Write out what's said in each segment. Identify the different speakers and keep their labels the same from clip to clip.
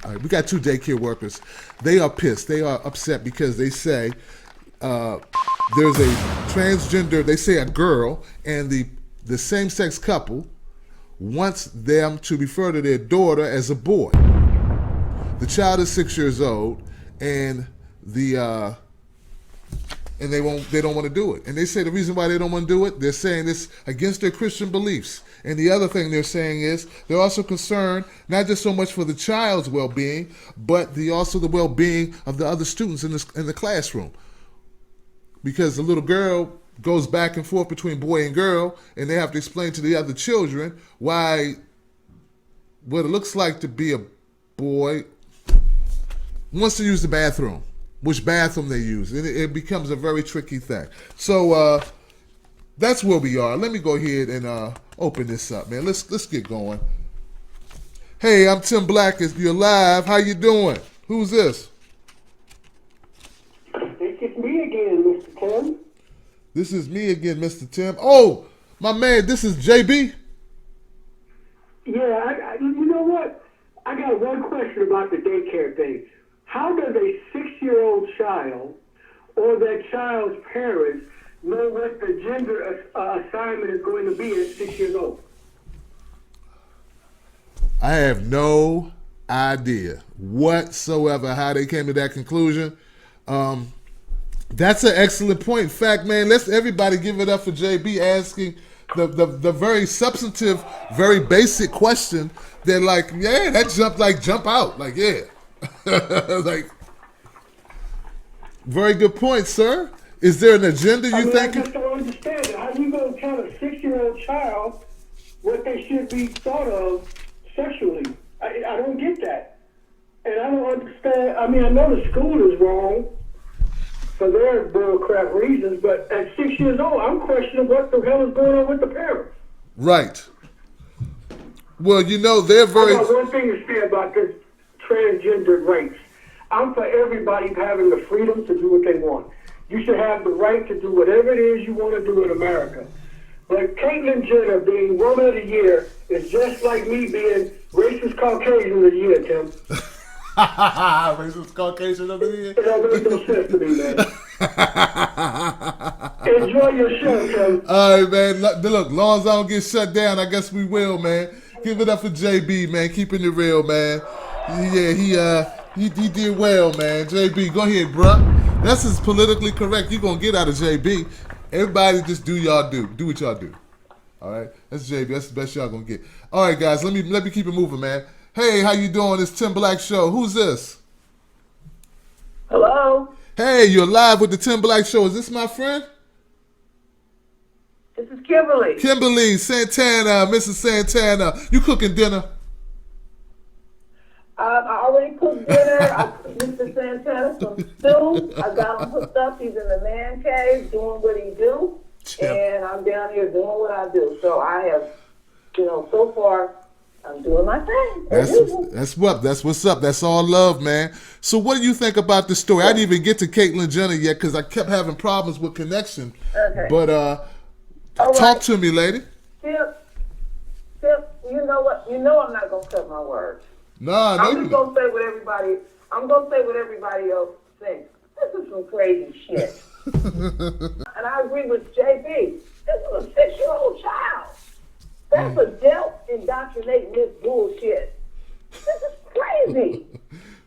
Speaker 1: All right, we got 2 daycare workers. They are pissed. They are upset because they say there's a transgender, they say a girl, and the same-sex couple wants them to refer to their daughter as a boy. The child is 6 years old, and they don't want to do it. And they say the reason why they don't want to do it, they're saying it's against their Christian beliefs. And the other thing they're saying is they're also concerned not just so much for the child's well-being, but also the well-being of the other students in the classroom. Because the little girl goes back and forth between boy and girl, and they have to explain to the other children why what it looks like to be a boy wants to use the bathroom, which bathroom they use. And it becomes a very tricky thing. So that's where we are. Let me go ahead and open this up, man. Let's get going. Hey, I'm Tim Black. You're live. How you doing? Who's this?
Speaker 2: It's me again, Mr. Tim.
Speaker 1: This is me again, Mr. Tim. Oh, my man, this is JB.
Speaker 2: Yeah, you know what? I got one question about the daycare thing. How does a 6-year-old child or that child's parents know what the gender assignment is going to be at 6 years old?
Speaker 1: I have no idea whatsoever how they came to that conclusion. That's an excellent point. In fact, man, let's everybody give it up for JB asking the very substantive, very basic question that, like, yeah, that jump out. Like, yeah. Like, very good point, sir. Is there an agenda you think?
Speaker 2: I just don't understand it. How you going to tell a 6-year-old child what they should be thought of sexually? I don't get that. And I don't understand. I mean, I know the school is wrong for their bullcrap reasons, but at 6 years old, I'm questioning what the hell is going on with the parents.
Speaker 1: Right. Well, you know, they're very...
Speaker 2: I got one thing to say about this transgender rights. I'm for everybody having the freedom to do what they want. You should have the right to do whatever it is you want to do in America. But Caitlyn Jenner being Woman of the Year is just like me being Racist Caucasian of the Year, Tim.
Speaker 1: Racist Caucasian of the Year?
Speaker 2: It don't make no sense to me, man. Enjoy your show, Tim.
Speaker 1: All right, man. Look, long as I don't get shut down, I guess we will, man. Give it up for JB, man. Keeping it real, man. Yeah, he did well, man. JB, go ahead, bruh. That's as politically correct you're going to get out of JB. Everybody just do y'all do. Do what y'all do. All right? That's JB. That's the best y'all going to get. All right, guys. Let me keep it moving, man. Hey, how you doing? It's Tim Black Show. Who's this?
Speaker 3: Hello?
Speaker 1: Hey, you're live with the Tim Black Show. Is this my friend?
Speaker 3: This is Kimberly.
Speaker 1: Kimberly Santana, Mrs. Santana. You cooking dinner?
Speaker 3: I already cooked dinner. I cooked Mr. Santana some stew. I got him hooked up. He's in the man cave doing what he do. And I'm down here doing what I do. So I have, so far, I'm doing my thing.
Speaker 1: That's what's up. That's all love, man. So what do you think about the story? I didn't even get to Caitlyn Jenner yet because I kept having problems with connection. Okay. But talk to me, lady.
Speaker 3: Tip, you know what? You know I'm not going to cut my words.
Speaker 1: I'm
Speaker 3: just gonna say what everybody else thinks. This is some crazy shit. And I agree with JB. This is a 6-year-old child. That's adult indoctrinating this bullshit. This is crazy.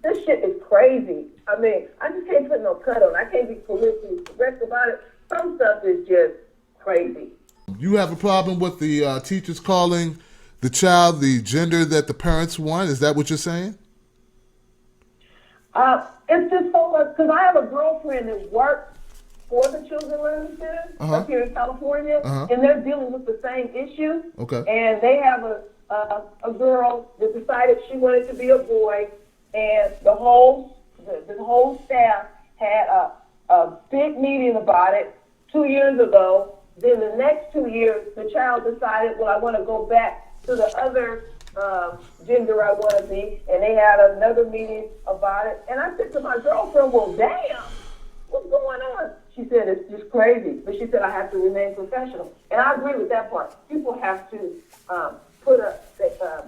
Speaker 3: This shit is crazy. I mean, I just can't put no cut on. I can't be politically correct about it. Some stuff is just crazy.
Speaker 1: You have a problem with the teachers calling the child the gender that the parents want? Is that what you're saying?
Speaker 3: It's just so much, because I have a girlfriend that works for the Children Learning Center up here in California, and they're dealing with the same issue. Okay. And they have a girl that decided she wanted to be a boy, and the whole staff had a big meeting about it 2 years ago. Then the next 2 years, the child decided, well, I want to go back to the other gender I want to be, and they had another meeting about it. And I said to my girlfriend, well, damn, what's going on? She said, it's just crazy. But she said, I have to remain professional. And I agree with that part. People have to put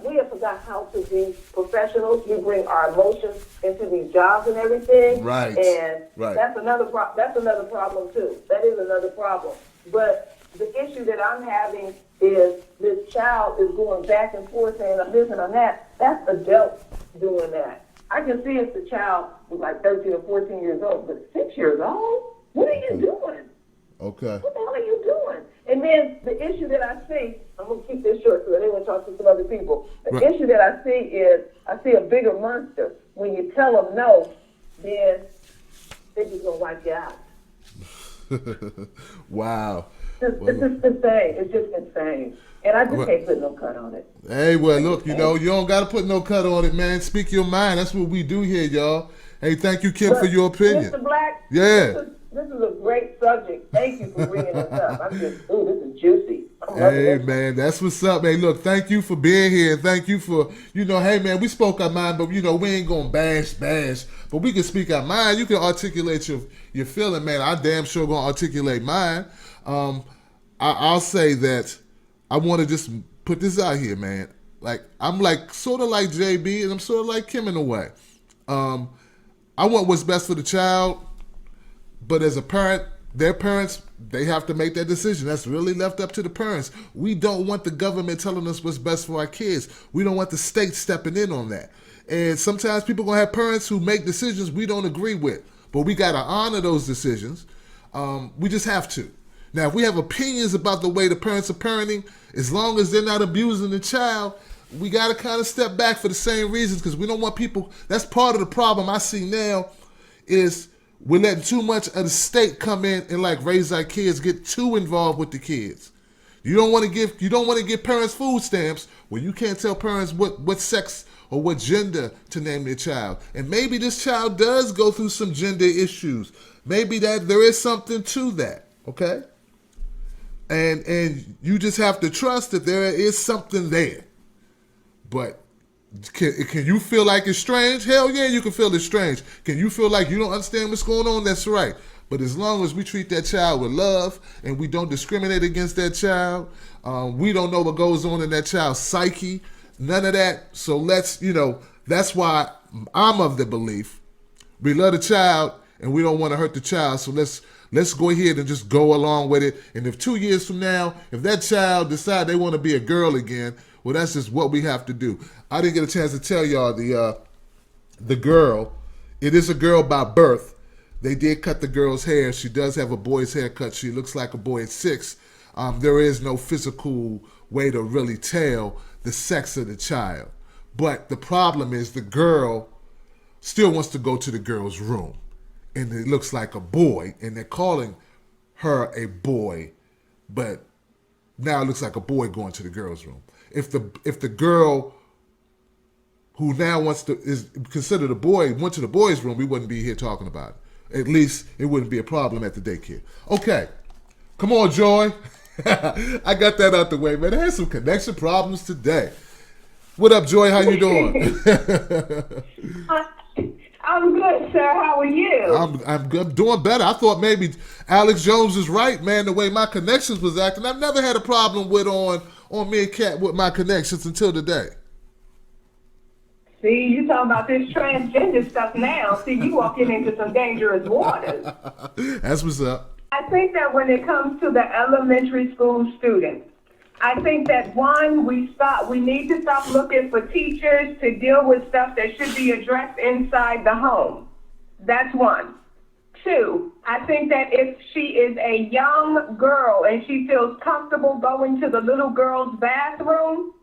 Speaker 3: we have forgot how to be professionals. We bring our emotions into these jobs and everything.
Speaker 1: Right.
Speaker 3: And
Speaker 1: right.
Speaker 3: that's another problem too. That is another problem. But the issue that I'm having is this child is going back and forth saying I'm this and I'm that. That's adults doing that. I can see if the child was like 13 or 14 years old, but 6 years old? What are you doing?
Speaker 1: Okay.
Speaker 3: What the hell are you doing? And then the issue that I see, I'm going to keep this short because I didn't want to talk to some other people. The issue that I see is I see a bigger monster. When you tell them no, then they're just going to wipe you out.
Speaker 1: Wow.
Speaker 3: It's just insane. It's just insane. And I just can't put no cut on it.
Speaker 1: Hey, well, look, you don't got to put no cut on it, man. Speak your mind. That's what we do here, y'all. Hey, thank you, Kim, for your opinion.
Speaker 3: Mr. Black,
Speaker 1: yeah.
Speaker 3: This is a great subject. Thank you for bringing this up. I'm just, this is juicy.
Speaker 1: Hey, man, that's what's up. Hey, look, thank you for being here. Thank you for, hey, man, we spoke our mind, but, we ain't going to bash. But we can speak our mind. You can articulate your feeling, man. I damn sure going to articulate mine. I'll say that I want to just put this out here, man. Like, I'm like sort of like JB, and I'm sort of like Kim in a way. I want what's best for the child, but as a parent, their parents, they have to make that decision. That's really left up to the parents. We don't want the government telling us what's best for our kids. We don't want the state stepping in on that. And sometimes people going to have parents who make decisions we don't agree with, but we got to honor those decisions. We just have to. Now, if we have opinions about the way the parents are parenting, as long as they're not abusing the child, we got to kind of step back for the same reasons, because we don't want people. That's part of the problem I see now is we're letting too much of the state come in and like raise our kids, get too involved with the kids. You don't want to give parents food stamps. Well, you can't tell parents what sex or what gender to name their child. And maybe this child does go through some gender issues. Maybe that there is something to that. Okay? And you just have to trust that there is something there. But can you feel like it's strange? Hell yeah, you can feel it's strange. Can you feel like you don't understand what's going on? That's right. But as long as we treat that child with love and we don't discriminate against that child, we don't know what goes on in that child's psyche, none of that. So that's why I'm of the belief we love the child and we don't want to hurt the child. So let's go ahead and just go along with it. And if 2 years from now, if that child decide they want to be a girl again, well, that's just what we have to do. I didn't get a chance to tell y'all the girl. It is a girl by birth. They did cut the girl's hair. She does have a boy's haircut. She looks like a boy at 6. There is no physical way to really tell the sex of the child. But the problem is the girl still wants to go to the girl's room. And it looks like a boy. And they're calling her a boy. But now it looks like a boy going to the girl's room. If the girl who now is considered a boy went to the boys' room, we wouldn't be here talking about it. At least it wouldn't be a problem at the daycare. Okay, come on, Joy. I got that out the way, man. I had some connection problems today. What up, Joy? How you doing?
Speaker 3: I'm good, sir. How are you?
Speaker 1: I'm good. Doing better. I thought maybe Alex Jones is right, man, the way my connections was acting. I've never had a problem with on me and Kat with my connections until today.
Speaker 3: See, you talking about this transgender stuff now. See, you walking into some dangerous waters.
Speaker 1: That's what's up.
Speaker 3: I think that when it comes to the elementary school students, I think that one, we need to stop looking for teachers to deal with stuff that should be addressed inside the home. That's one. Two, I think that if she is a young girl and she feels comfortable going to the little girl's bathroom,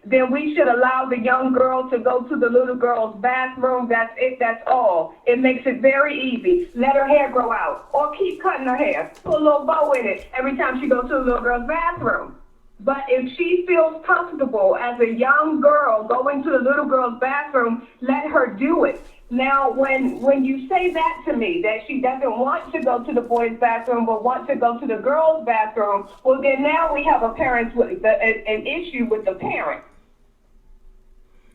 Speaker 3: then we should allow the young girl to go to the little girl's bathroom. That's it. That's all. It makes it very easy. Let her hair grow out or keep cutting her hair. Put a little bow in it every time she goes to the little girl's bathroom. But if she feels comfortable as a young girl going to the little girl's bathroom, let her do it. Now, when you say that to me, that she doesn't want to go to the boys' bathroom but wants to go to the girls' bathroom, well, then now we have an issue with the parent.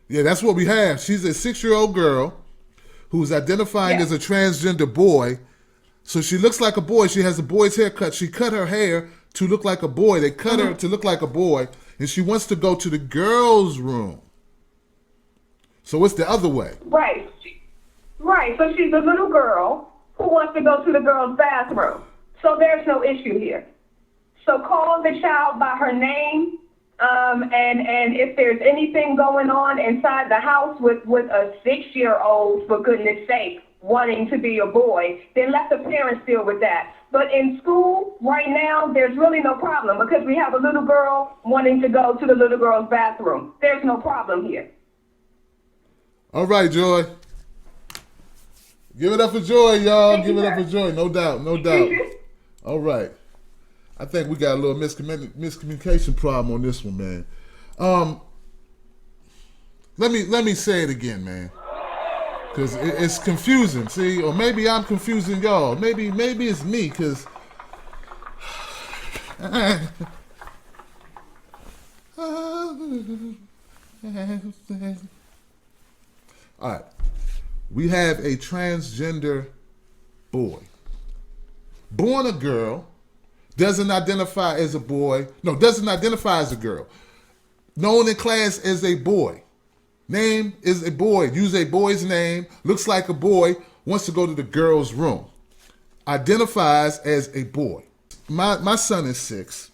Speaker 1: Yeah, that's what we have. She's a 6-year-old girl who's identifying as a transgender boy. So she looks like a boy. She has a boy's haircut. She cut her hair to look like a boy. They cut her to look like a boy. and she wants to go to the girls' room. So it's the other way.
Speaker 3: Right. Right. So she's a little girl who wants to go to the girls' bathroom. So there's no issue here. So call the child by her name, and if there's anything going on inside the house with a 6-year-old, for goodness sake, wanting to be a boy, then let the parents deal with that. But in school, right now, there's really no problem because we have a little girl wanting to go to the little girl's bathroom. There's no problem here.
Speaker 1: All right, Joy. Give it up for Joy, y'all. Give it up for Joy. No doubt, no doubt. All right. I think we got a little miscommunication problem on this one, man. Let me say it again, man, because it's confusing. See, or maybe I'm confusing y'all. Maybe it's me, because all right. We have a transgender boy, born a girl, doesn't identify as a boy. No, doesn't identify as a girl. Known in class as a boy. Name is a boy. Use a boy's name. Looks like a boy. Wants to go to the girls' room. Identifies as a boy. My son is 6.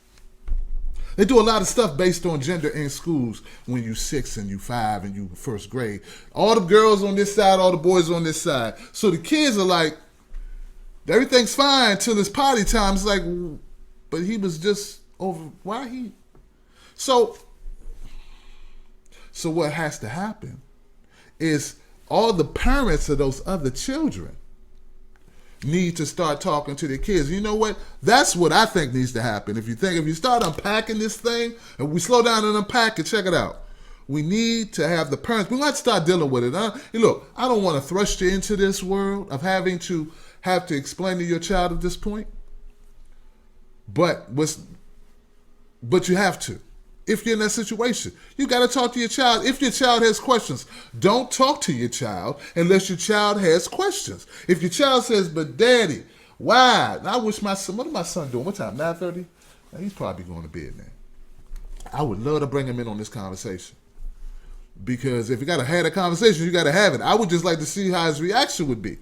Speaker 1: They do a lot of stuff based on gender in schools when you 6 and you 5 and you first grade. All the girls on this side, all the boys on this side. So the kids are like, everything's fine till it's potty time. It's like, but he was just over, why he? So what has to happen is all the parents of those other children need to start talking to their kids. You know what? That's what I think needs to happen. If you start unpacking this thing, and we slow down and unpack it, check it out. We need to have the parents, we might start dealing with it. Hey, look, I don't want to thrust you into this world of having to explain to your child at this point. But you have to. If you're in that situation, you got to talk to your child. If your child has questions, don't talk to your child unless your child has questions. If your child says, but daddy, why? I wish my son, what is my son doing? What time, 9:30? He's probably going to bed now. I would love to bring him in on this conversation. Because if you got to have a conversation, you got to have it. I would just like to see how his reaction would be.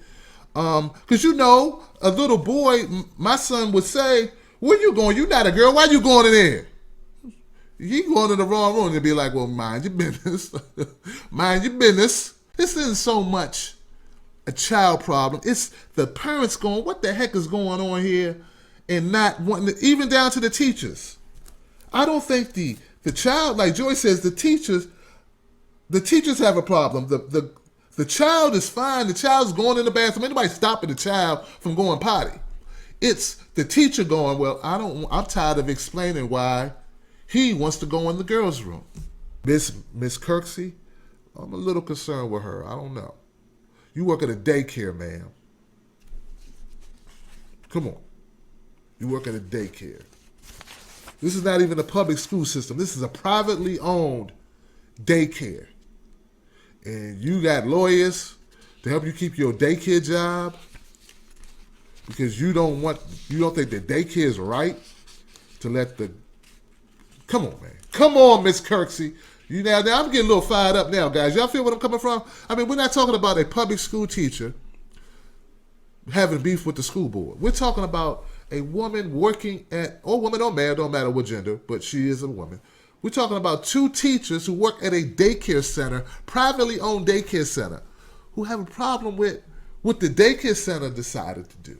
Speaker 1: Because a little boy, my son would say, where you going? You're not a girl. Why you going in there? You going in the wrong room. They'd be like, well, mind your business. Mind your business. This isn't so much a child problem. It's the parents going, what the heck is going on here? And not wanting to, even down to the teachers. I don't think the child, like Joy says, the teachers have a problem. The child is fine. The child's going in the bathroom. Anybody stopping the child from going potty? It's the teacher going, well, I'm tired of explaining why he wants to go in the girls' room. Miss Kirksey, I'm a little concerned with her. I don't know. You work at a daycare, ma'am. Come on. You work at a daycare. This is not even a public school system. This is a privately owned daycare. And you got lawyers to help you keep your daycare job because you don't think that daycare is right to let the... Come on, man. Come on, Miss Kirksey. Now I'm getting a little fired up now, guys. Y'all feel what I'm coming from? I mean, we're not talking about a public school teacher having beef with the school board. We're talking about a woman working or woman or man, don't matter what gender, but she is a woman. We're talking about 2 teachers who work at a daycare center, privately owned daycare center, who have a problem with what the daycare center decided to do.